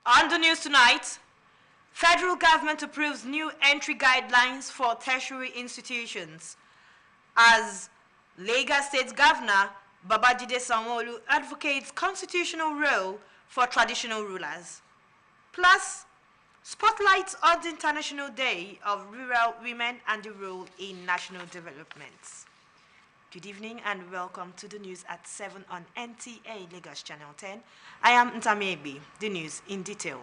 On the news tonight, federal government approves new entry guidelines for tertiary institutions as Lagos State Governor Babajide Sanwo-Olu advocates constitutional role for traditional rulers. Plus, spotlights on the International Day of Rural Women and the role in national development. Good evening and welcome to the news at 7 on NTA Lagos Channel 10. I am Ntamebe, the news in detail.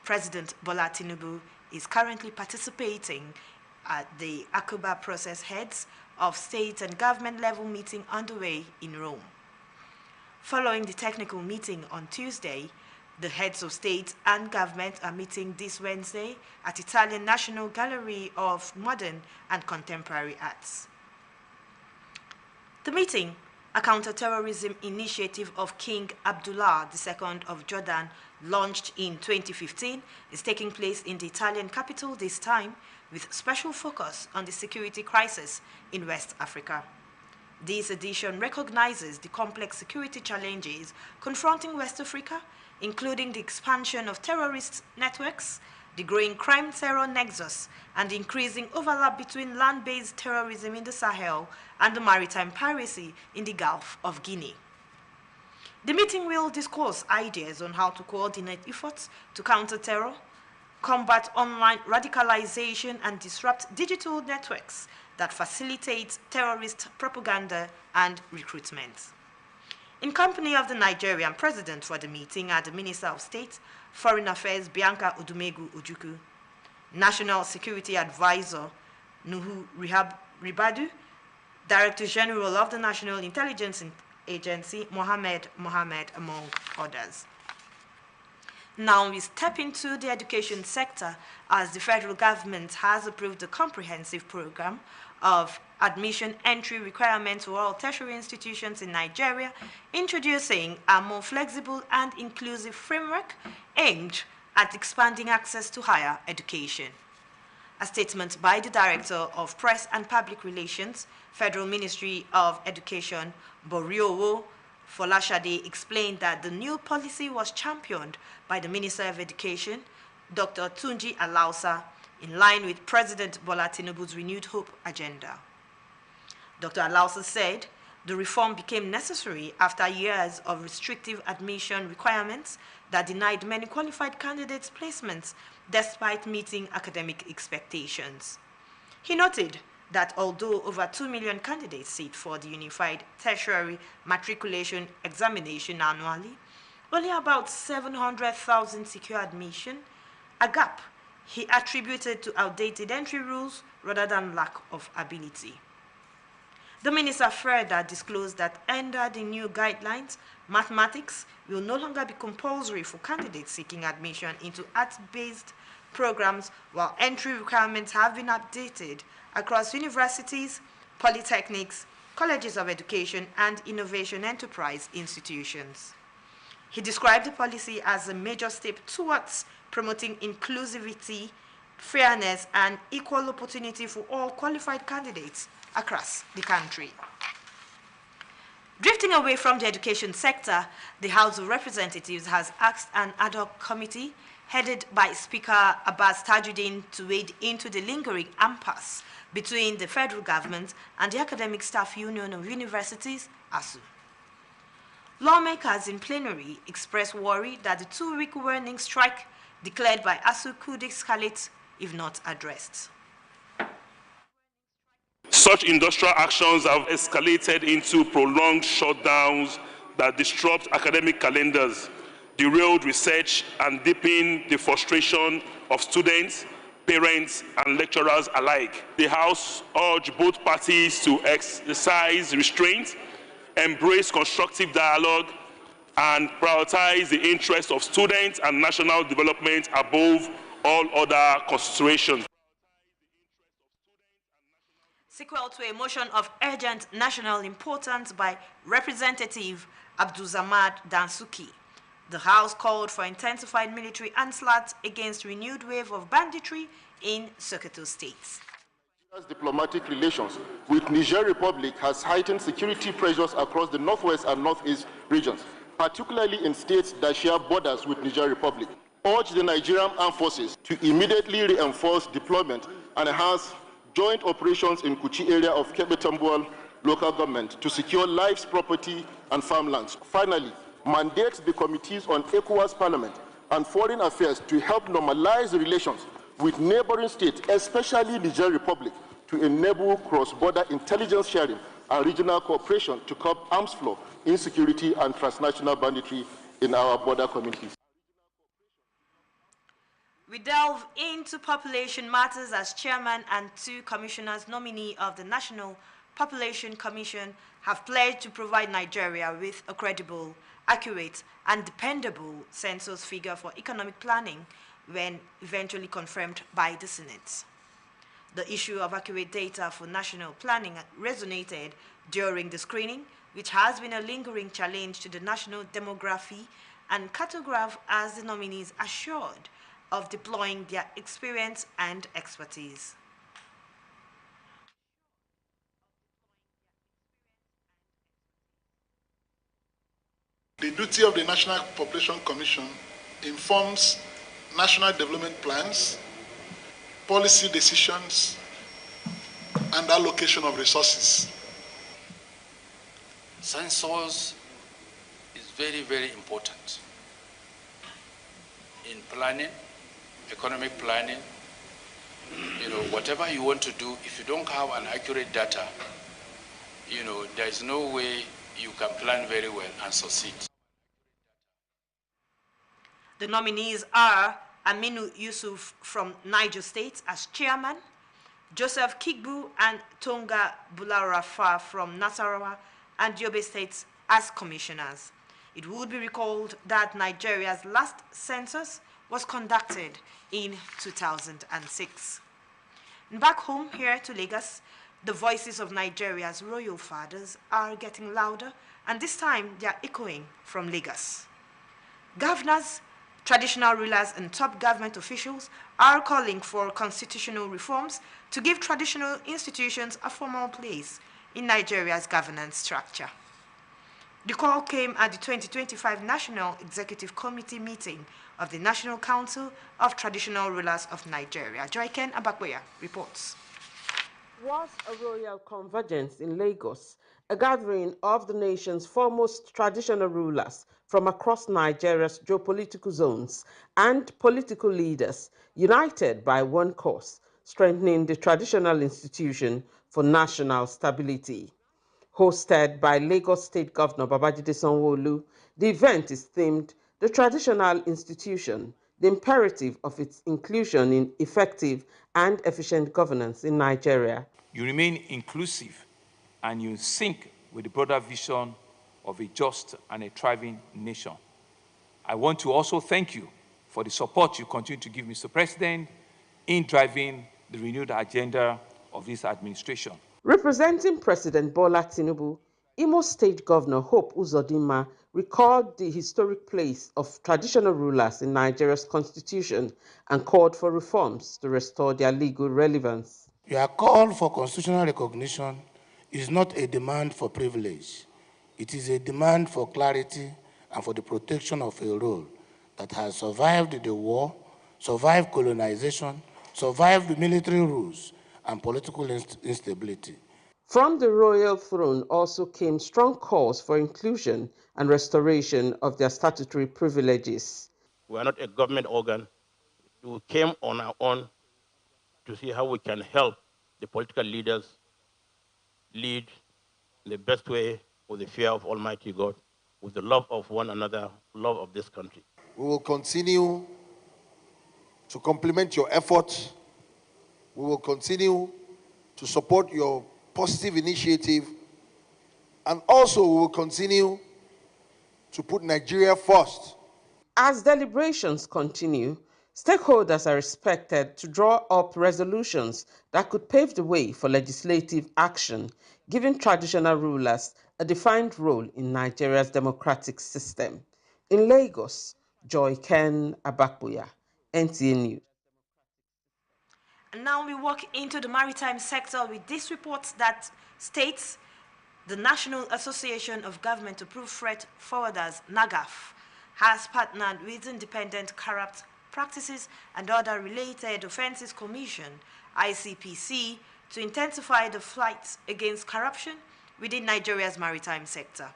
President Bola Tinubu is currently participating at the Akuba process heads of state and government level meeting underway in Rome. Following the technical meeting on Tuesday, the heads of state and government are meeting this Wednesday at Italian National Gallery of Modern and Contemporary Arts. The meeting, a counter-terrorism initiative of King Abdullah II of Jordan, launched in 2015, is taking place in the Italian capital this time, with special focus on the security crisis in West Africa. This edition recognizes the complex security challenges confronting West Africa, including the expansion of terrorist networks, the growing crime-terror nexus, and the increasing overlap between land-based terrorism in the Sahel and the maritime piracy in the Gulf of Guinea. The meeting will discuss ideas on how to coordinate efforts to counter terror, combat online radicalization, and disrupt digital networks that facilitate terrorist propaganda and recruitment. In company of the Nigerian president for the meeting are the Minister of State, Foreign Affairs Bianca Odumegu Ojukwu, National Security Advisor Nuhu Ribadu, Director General of the National Intelligence Agency Mohammed, among others. Now we step into the education sector as the federal government has approved a comprehensive program of admission entry requirements for all tertiary institutions in Nigeria, introducing a more flexible and inclusive framework aimed at expanding access to higher education. A statement by the Director of Press and Public Relations, Federal Ministry of Education, Boriowo Folashade, explained that the new policy was championed by the Minister of Education, Dr. Tunji Alausa, in line with President Bola Tinubu's renewed hope agenda. Dr. Alausa said the reform became necessary after years of restrictive admission requirements that denied many qualified candidates placements despite meeting academic expectations. He noted that although over 2 million candidates sit for the Unified Tertiary Matriculation Examination annually, only about 700,000 secure admission, a gap he attributed to outdated entry rules rather than lack of ability. The minister further disclosed that under the new guidelines, mathematics will no longer be compulsory for candidates seeking admission into arts-based programs, while entry requirements have been updated across universities, polytechnics, colleges of education, and innovation enterprise institutions. He described the policy as a major step towards promoting inclusivity, fairness, and equal opportunity for all qualified candidates across the country. Drifting away from the education sector, the House of Representatives has asked an ad hoc committee headed by Speaker Abbas Tajuddin to wade into the lingering impasse between the federal government and the Academic Staff Union of Universities, ASU. Lawmakers in plenary expressed worry that the 2-week warning strike declared by ASU could escalate if not addressed. Such industrial actions have escalated into prolonged shutdowns that disrupt academic calendars, derailed research, and deepen the frustration of students, parents, and lecturers alike. The House urged both parties to exercise restraint, embrace constructive dialogue, and prioritize the interests of students and national development above all other considerations. Sequel to a motion of urgent national importance by Representative Abdulsamad Dansuki, the House called for intensified military onslaught against renewed wave of banditry in Sokoto State. Diplomatic relations with Niger Republic has heightened security pressures across the northwest and northeast regions, particularly in states that share borders with Niger Republic. Urge the Nigerian armed forces to immediately reinforce deployment and enhance joint operations in Kuchi area of Kebe Tambuwal local government to secure lives, property, and farmlands. Finally, mandate the committees on ECOWAS Parliament and Foreign Affairs to help normalize relations with neighboring states, especially Niger Republic, to enable cross-border intelligence sharing and regional cooperation to curb arms flow, insecurity, and transnational banditry in our border communities. We delve into population matters as chairman and two commissioners nominee of the National Population Commission have pledged to provide Nigeria with a credible, accurate, and dependable census figure for economic planning when eventually confirmed by the Senate. The issue of accurate data for national planning resonated during the screening, which has been a lingering challenge to the national demography and cartograph, as the nominees assured of deploying their experience and expertise. The duty of the National Population Commission informs national development plans, policy decisions, and allocation of resources. Census is very, very important in planning, economic planning. Whatever you want to do, if you don't have an accurate data, there is no way you can plan very well and succeed. The nominees are Aminu Yusuf from Niger State as chairman, Joseph Kigbu and Tonga Bularafa from Nasarawa and Yobe States as commissioners. It would be recalled that Nigeria's last census was conducted in 2006. And back home here to Lagos, the voices of Nigeria's royal fathers are getting louder, and this time they are echoing from Lagos. Governors, traditional rulers, and top government officials are calling for constitutional reforms to give traditional institutions a formal place in Nigeria's governance structure. The call came at the 2025 National Executive Committee meeting of the National Council of Traditional Rulers of Nigeria. Joyken Abakboya reports. Was a royal convergence in Lagos, a gathering of the nation's foremost traditional rulers from across Nigeria's geopolitical zones and political leaders, united by one cause, strengthening the traditional institution for national stability. Hosted by Lagos State Governor Babajide Sanwo-Olu, the event is themed "The Traditional Institution, the Imperative of its Inclusion in Effective and Efficient Governance in Nigeria." You remain inclusive and you sync with the broader vision of a just and a thriving nation. I want to also thank you for the support you continue to give, Mr. President, in driving the renewed agenda of this administration. Representing President Bola Tinubu, Imo State Governor Hope Uzodinma recalled the historic place of traditional rulers in Nigeria's constitution and called for reforms to restore their legal relevance. Your call for constitutional recognition is not a demand for privilege. It is a demand for clarity and for the protection of a role that has survived the war, survived colonization, survived the military rules, and political instability. From the royal throne also came strong calls for inclusion and restoration of their statutory privileges. We are not a government organ. We came on our own to see how we can help the political leaders lead in the best way with the fear of Almighty God, with the love of one another, love of this country. We will continue to complement your efforts. We will continue to support your positive initiative, and also we will continue to put Nigeria first. As deliberations continue, stakeholders are expected to draw up resolutions that could pave the way for legislative action, giving traditional rulers a defined role in Nigeria's democratic system. In Lagos, Joy Ken Abakbuya, NTA News. And now we walk into the maritime sector with this report that states the National Association of Government-Approved Freight Forwarders, NAGAF, has partnered with Independent Corrupt Practices and Other Related Offences Commission, ICPC, to intensify the fight against corruption within Nigeria's maritime sector.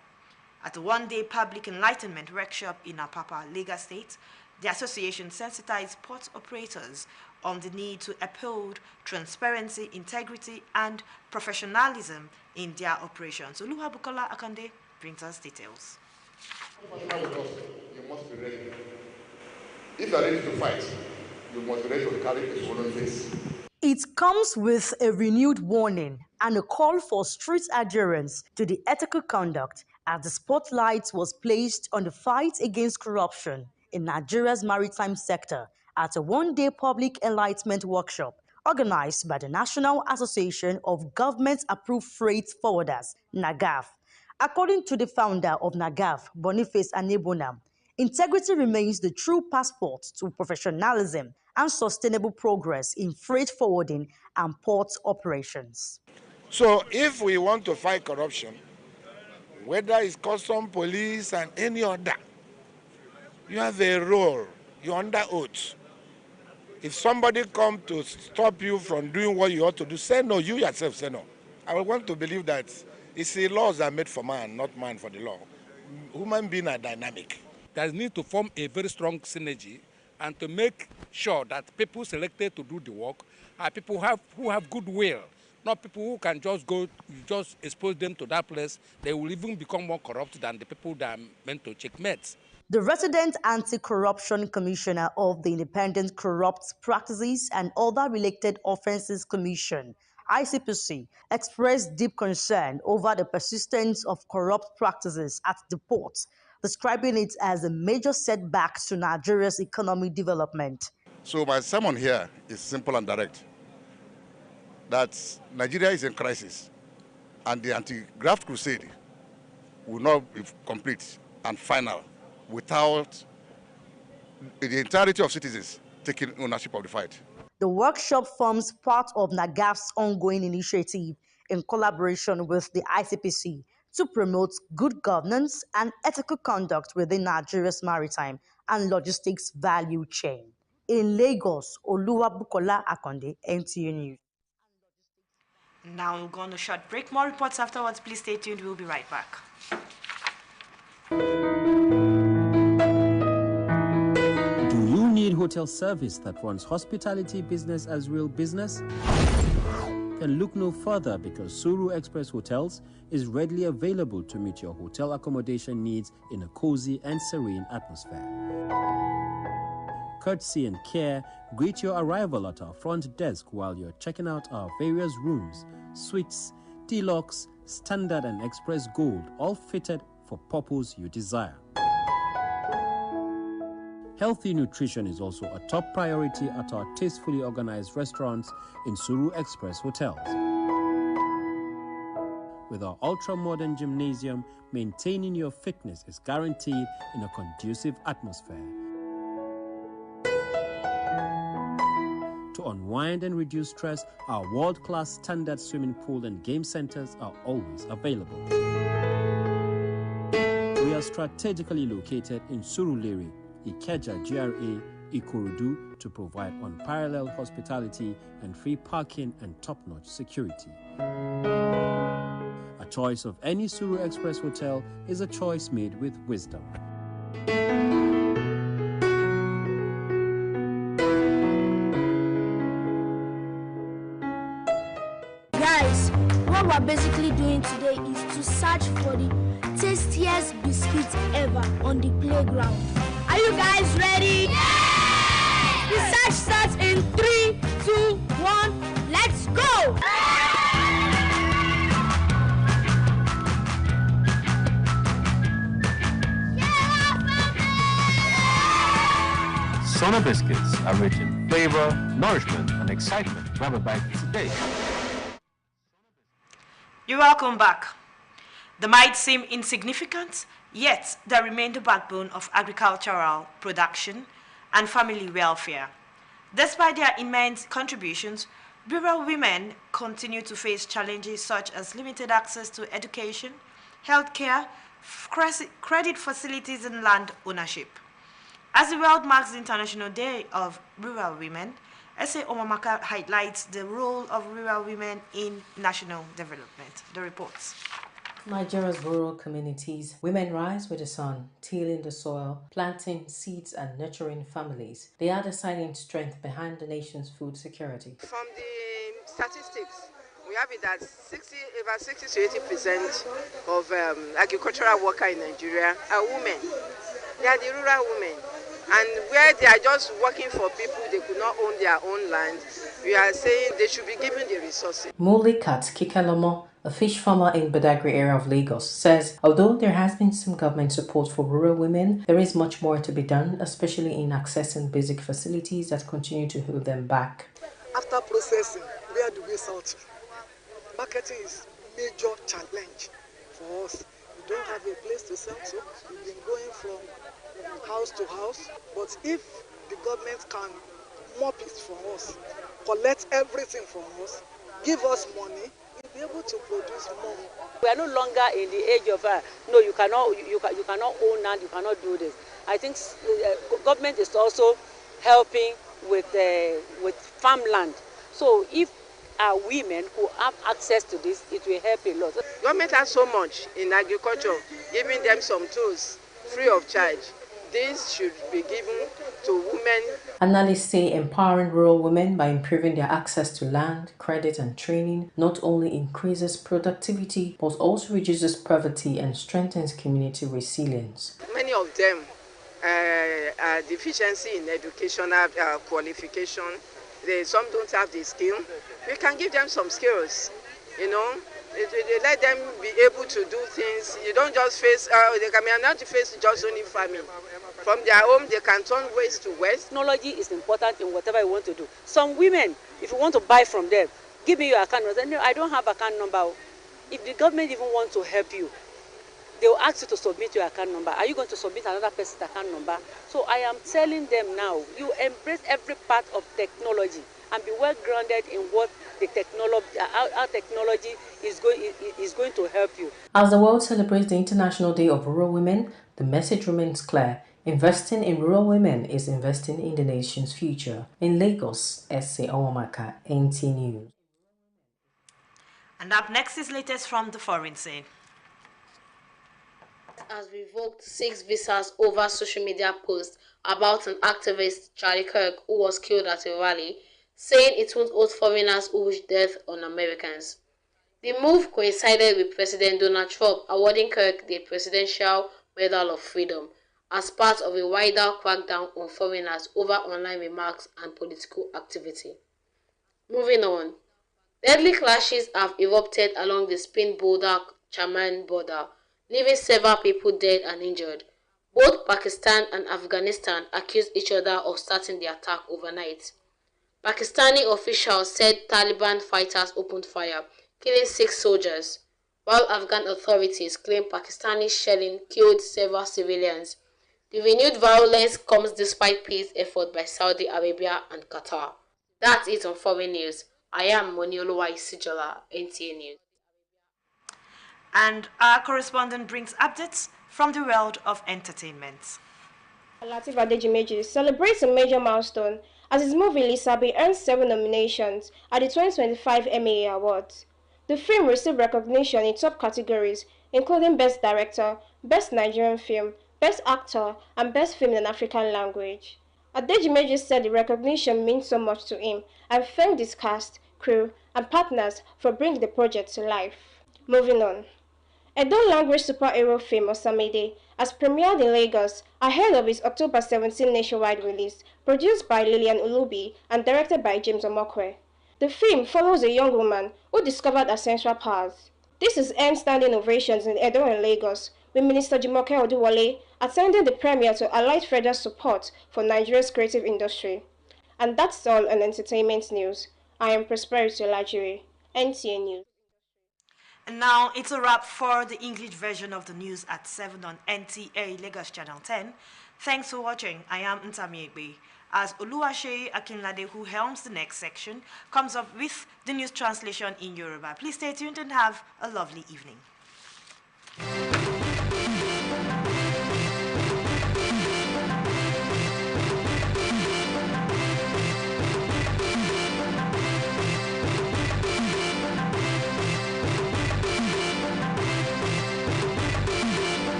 At a one-day public enlightenment workshop in Apapa, Lagos State, the association sensitized port operators on the need to uphold transparency, integrity, and professionalism in their operations. Oluwabukola Akande brings us details. You must be ready. If you are ready to fight, you must be ready to carry a swollen face. It comes with a renewed warning and a call for strict adherence to the ethical conduct as the spotlight was placed on the fight against corruption in Nigeria's maritime sector at a one-day public enlightenment workshop organized by the National Association of Government-Approved Freight Forwarders, NAGAF. According to the founder of NAGAF, Boniface Anebonam, integrity remains the true passport to professionalism and sustainable progress in freight forwarding and port operations. So if we want to fight corruption, whether it's custom, police, and any other, you have a role, you're under oath. If somebody comes to stop you from doing what you ought to do, say no, you yourself say no. I want to believe that it's the laws are made for man, not man for the law. Human beings are dynamic. There is need to form a very strong synergy and to make sure that people selected to do the work are people who have goodwill, not people who can just expose them to that place. They will even become more corrupt than the people that are meant to checkmate. The resident anti-corruption commissioner of the Independent Corrupt Practices and Other Related Offences Commission, ICPC, expressed deep concern over the persistence of corrupt practices at the port, describing it as a major setback to Nigeria's economic development. So my sermon here is simple and direct. That Nigeria is in crisis and the anti-graft crusade will not be complete and final without the entirety of citizens taking ownership of the fight. The workshop forms part of NAGAF's ongoing initiative in collaboration with the ICPC to promote good governance and ethical conduct within Nigeria's maritime and logistics value chain. In Lagos, Oluwabukola Akande, NTA News. Now we'll go on a short break. More reports afterwards. Please stay tuned. We'll be right back. Do you need hotel service that runs hospitality business as real business? Then look no further, because Suru Express Hotels is readily available to meet your hotel accommodation needs in a cozy and serene atmosphere. Courtesy and care greet your arrival at our front desk while you're checking out our various rooms, suites, deluxe, standard and express gold, all fitted for purpose you desire. Healthy nutrition is also a top priority at our tastefully organized restaurants in Suru Express Hotels. With our ultra-modern gymnasium, maintaining your fitness is guaranteed in a conducive atmosphere. To unwind and reduce stress, our world-class standard swimming pool and game centers are always available. We are strategically located in Surulere, Ikeja GRA, Ikorodu, to provide unparalleled hospitality and free parking and top-notch security. A choice of any Suru Express hotel is a choice made with wisdom. Guys, what we're basically doing today is to search for the tastiest biscuits ever on the playground. Are you guys ready? Yeah! The search starts in 3, 2, 1, let's go! Yeah! Sona biscuits are rich in flavor, nourishment, and excitement. Grab a bite today. You're welcome back. They might seem insignificant, yet they remain the backbone of agricultural production and family welfare. Despite their immense contributions, rural women continue to face challenges such as limited access to education, healthcare, credit facilities, and land ownership. As the world marks the International Day of Rural Women, SA Omamaka highlights the role of rural women in national development. The reports. Nigeria's rural communities, women rise with the sun, tilling the soil, planting seeds and nurturing families. They are the silent strength behind the nation's food security. From the statistics, we have it that about 60 to 80% of agricultural workers in Nigeria are women. They are the rural women. And where they are just working for people, they could not own their own land, we are saying they should be given the resources. Mulikat Kikalomo, a fish farmer in Badagry area of Lagos, says although there has been some government support for rural women, there is much more to be done, especially in accessing basic facilities that continue to hold them back. After processing, where do we sell to? Marketing is a major challenge for us. We don't have a place to sell to. We've been going from house to house, but if the government can mop it for us, collect everything from us, give us money, we'll be able to produce more. We are no longer in the age of no, you cannot own land, you cannot do this. I think government is also helping with farmland. So if our women who have access to this, it will help a lot. Government has so much in agriculture, giving them some tools free of charge. This should be given to women. Analysts say empowering rural women by improving their access to land, credit and training not only increases productivity but also reduces poverty and strengthens community resilience. Many of them are deficiency in educational qualification. Some don't have the skill. We can give them some skills, you know. They let them be able to do things. You don't just face, they can not face just only farming. From their home, they can turn waste to west. Technology is important in whatever you want to do. Some women, if you want to buy from them, give me your account number. No, I don't have account number. If the government even wants to help you, they will ask you to submit your account number. Are you going to submit another person's account number? So I am telling them now, you embrace every part of technology and be well grounded in what the technology, our technology is going to help you. As the world celebrates the International Day of Rural Women, the message remains clear. Investing in rural women is investing in the nation's future. In Lagos, S.A. Omamaka, NT News. And up next is latest from the foreign scene. Has revoked 6 visas over social media posts about an activist, Charlie Kirk, who was killed at a rally, saying it won't hold foreigners who wish death on Americans. The move coincided with President Donald Trump awarding Kirk the Presidential Medal of Freedom as part of a wider crackdown on foreigners over online remarks and political activity. Moving on, deadly clashes have erupted along the Spain-Boulder-Chaman border, leaving several people dead and injured. Both Pakistan and Afghanistan accused each other of starting the attack overnight. Pakistani officials said Taliban fighters opened fire, killing 6 soldiers, while Afghan authorities claim Pakistani shelling killed several civilians. The renewed violence comes despite peace efforts by Saudi Arabia and Qatar. That's it on foreign news. I am Monioluwa Isijola, NTA News. And our correspondent brings updates from the world of entertainment. Lateef Adejimeji celebrates a major milestone as his movie Lisabi earned 7 nominations at the 2025 MAA Awards. The film received recognition in top categories, including Best Director, Best Nigerian Film, Best Actor, and Best Film in an African Language. Adejimeji said the recognition means so much to him and thanked his cast, crew, and partners for bringing the project to life. Moving on. Edo language superhero film Osamide has premiered in Lagos ahead of its October 17 nationwide release, produced by Lillian Ulubi and directed by James Omokwe. The film follows a young woman who discovered her sensual powers. This has earned standing ovations in Edo and Lagos, with Minister Jumoke Oduwole attending the premiere to highlight further support for Nigeria's creative industry. And that's all on entertainment news. I am Prosperity Olajire, NTA News. And now it's a wrap for the English version of the news at 7 on NTA Lagos Channel 10. Thanks for watching. I am Ntamiegbe. As Oluwase Akinlade, who helms the next section, comes up with the news translation in Yoruba. Please stay tuned and have a lovely evening.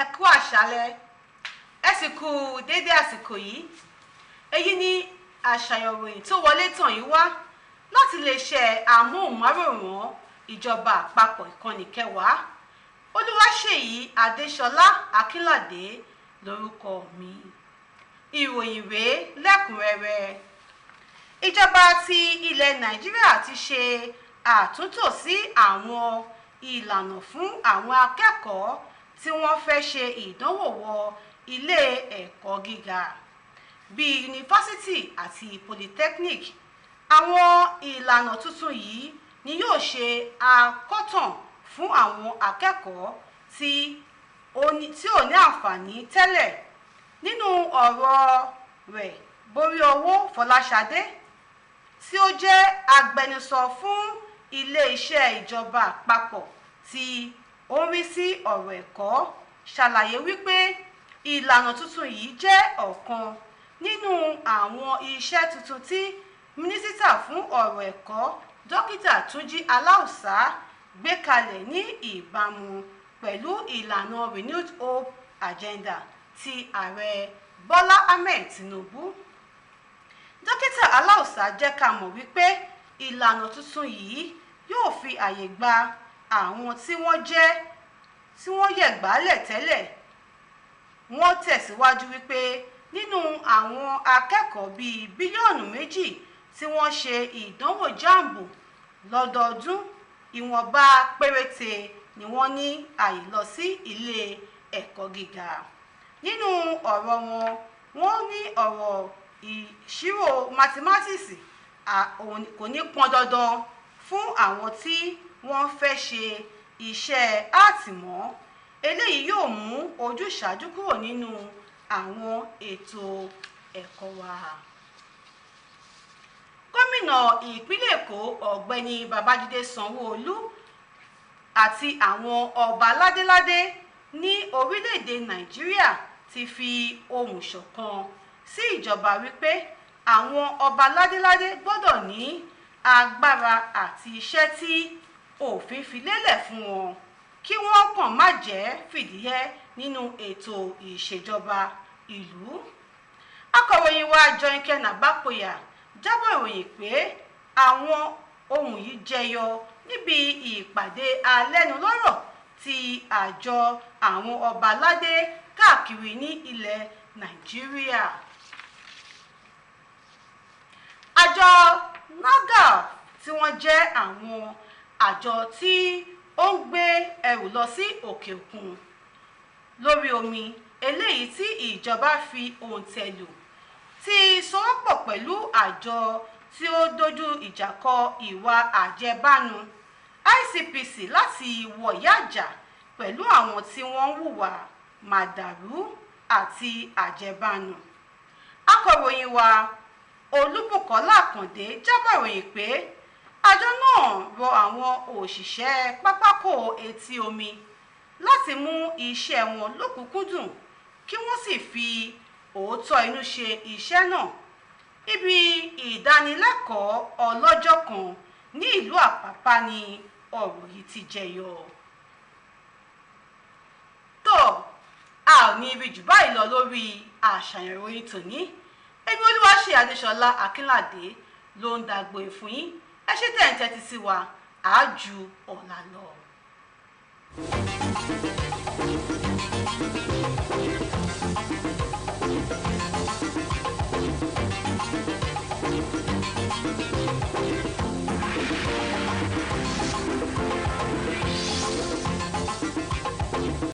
Ẹ̀kú àṣálẹ́, ẹ sì kú dédé àsìkò yìí. Èyí ni àṣàyàn ìròyìn tó wọlé tàn yín wá láti iléeṣẹ́ amóhùnmáwòrán ìjọba àpapọ̀ ìkànnì kẹwàá. Olúwaṣèyí Adéṣọlá Akínládé lórúkọ mi. Ìròyìn rèé lẹ́kùnrẹ́rẹ́. Ìjọba ti ilẹ̀ Nàìjíríà ti ṣe àtúntò sí àwọn ìlànà fún àwọn akẹ́kọ̀ọ́ tí wọ́n fẹ́ ṣe ìdánwò wọ ilé ẹ̀kọ́ gíga bíi yunifásítì àti polytechnic. Àwọn ìlànà tuntun yìí ni yóò ṣe àkọ́tàn fún àwọn akẹ́kọ̀ọ́ tí ò ní àǹfààní tẹ́lẹ̀. Nínú ọ̀rọ̀ rẹ̀, Boríowó Fọláṣadé tí ó jẹ́ agbẹnusọ fún ilé-iṣẹ́ ìjọba àpapọ̀ tí ó ń rí sí ọ̀rọ̀ ẹ̀kọ́ ṣàlàyé wípé ìlànà tuntun yìí jẹ́ ọ̀kan nínú àwọn iṣẹ́ tuntun tí mínísítà fún ọ̀rọ̀ ẹ̀kọ́ dókítà Túnjí Aláùsá gbé kalẹ̀ ní ìbámu pẹ̀lú ìlànà Renewed Hope Agenda ti ààrẹ Bọ́lá Ahmed Tinubu. Dókítà Aláùsá jẹ́ ká mọ̀ wípé ìlànà tuntun yìí yóò fi àyè gba àwọn tí wọ́n yẹ̀gbálẹ̀ tẹ́lẹ̀. Wọ́n tẹ̀síwájú wípé nínú àwọn akẹ́kọ̀ọ́ bíi bílíọ̀nù 2 tí wọ́n ṣe ìdánwò jáàmbù lọ́dọọdún, ìwọ̀nba péréte ni wọ́n ní àyè lọ sí ilé ẹ̀kọ́ gíga. Nínú ọ̀rọ̀ wọn, wọ́n ní ọ̀rọ̀ ìṣirò mathematics kò ní pọn dandan fún àwọn tí wọ́n fẹ́ ṣe iṣẹ́ áàtì mọ́. Eléyìí yóò mú ojúṣàájú kúrò nínú àwọn ètò ẹ̀kọ́ wa. Gómìnà ìpínlẹ̀ Èkó ọ̀gbẹ́ni Babájídé Sanwó-Olú àti àwọn ọba ládéládé ní orílẹ̀-èdè Nàìjíríà ti fi ohùn ṣọ̀kan sí ìjọba wípé àwọn ọba ládéládé gbọ́dọ̀ ní agbára àti iṣẹ́ tí òfin fi lélẹ̀ fún wọn, kí wọ́n kàn má jẹ́ fìdíhẹ́ nínú ètò ìṣèjọba ìlú. Akọ̀ròyìn wa Jọyìnkẹ́ Nàbápòyà jábọ̀ ìròyìn pé àwọn ohun yìí jẹyọ níbi ìpàdé alẹ́nulọ́rọ̀ ti àjọ àwọn ọba aládé káàkiri ní ilẹ̀ Nàìjíríà. Àjọ NAGAF tí wọ́n jẹ́ àwọn àjọ tí ó ń gbé ẹrù lọ sí òkè òkun lórí omi, eléyìí tí ìjọba fi òǹtẹ̀ lù, ti sowọ́pọ̀ pẹ̀lú àjọ tí ó dojú ìjà kọ ìwà àjẹbánu ICPC láti wọ̀yáàjà pẹ̀lú àwọn tí wọ́n ń hùwà màdàrú àti àjẹbánu. Akọ̀ròyìn wa Olúbùkọ́lá Àkàndé jábọ̀ ìròyìn pé àjọ náà rọ àwọn òṣìṣẹ́ pápákọ̀ etí omi láti mú iṣẹ́ wọn lókùnkúndùn kí wọ́n sì fi òótọ́ inú ṣe iṣẹ́ náà. Ibi ìdánilẹ́kọ̀ọ́ ọlọ́jọ́ kan ní ìlú Àpápá ni ọ̀rọ̀ yìí ti jẹyọ. Tó a ò ní ibi jù báyìí lọ lórí àṣàyàn ìròyìn tòní. Èmi Olúwaṣèyí Adéṣọlá Akínládé ló ń dàgbò fún yín. ẹ ṣe tẹ̀ ń tẹ́tí sí wa àájú ọ̀la lọ.